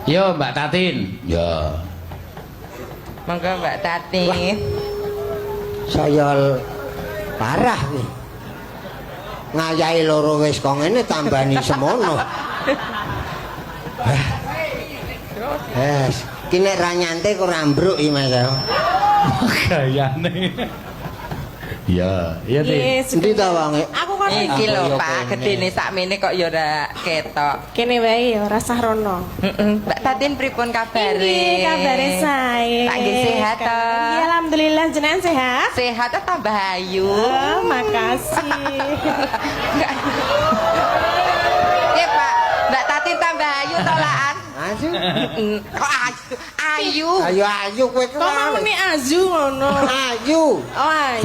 Yo Mbak Tatin. Yo. Monggo Mbak Tatin. Saya parah nih. Ngayahi loro wis kok ngene tambani semono. Ki nek ra nyantai kok rambruk iki Mas. Gayane. Ya, iya Tin. Endi ta wonge? Aku kan Iki lho Pak, gedene sakmene kok ya ora ketok. kene wae ya rasa rono. Mbak Tatin pripun kabare? Nggih, kabare sae. Tak nggih sehat to? Iya, alhamdulillah jenengan sehat. Sehat atau tambah ayu? Oh, makasih. Nggih Pak, Mbak Tatin tambah ayu to Laan? Asu. Kok ayu? Ayo kowe Kok mau nih azu ngono? Ayu. Oh, ayu.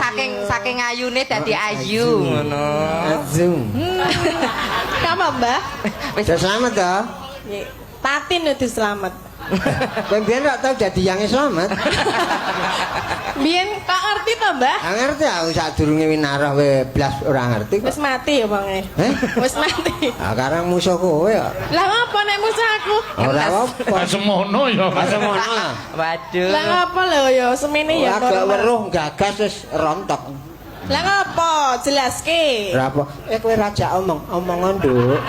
Saking ayune dadi ayu ngono. Azu. Kamu Mbak? Wis Selamat toh. Tatin itu selamat. Kowe biyen rak tau dadi yang selamat. Biyen kok ngerti to, Mbak? Gak ngerti aku sadurunge winarah we blas ora ngerti kok. Wis mati ya, Bang. Wis mati. Ah karang musuh kowe ya. Lah ngapa nek musuh aku? Ora apa. Semono ya. Semono lah. Waduh. Lah ngapa lho ya semene ya Agak normal. weruh gagas wis rontok. Lah ngapa? Jelaske. Ora apa. Kowe raja omongan, Nduk.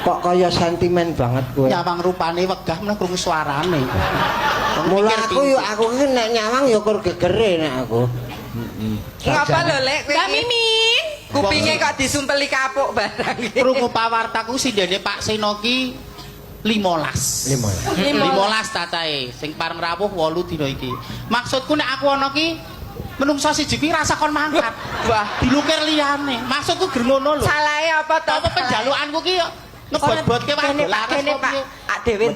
Kok kaya sentimen banget kowe. Nyawang rupane wegah meneh krungu suarane. Mula aku ki nek nyawang ya kur gegere nek aku. Ngapa lho Lek? Mbak Mimi. Kupinge kok disumpeli kapuk barang iki. Krungu pawartaku sindene Pak Senoki 15 cacahe sing pareng rawuh 8 dina iki. Maksudku nek aku ana ki menungso siji ki rasa kon mangkat. Wah, dilukir liyane. Maksudku ger ngono lho. Salahe apa to? Apa penjalukanku ki ngebot-botke wae Kene Pak, Ak dhewe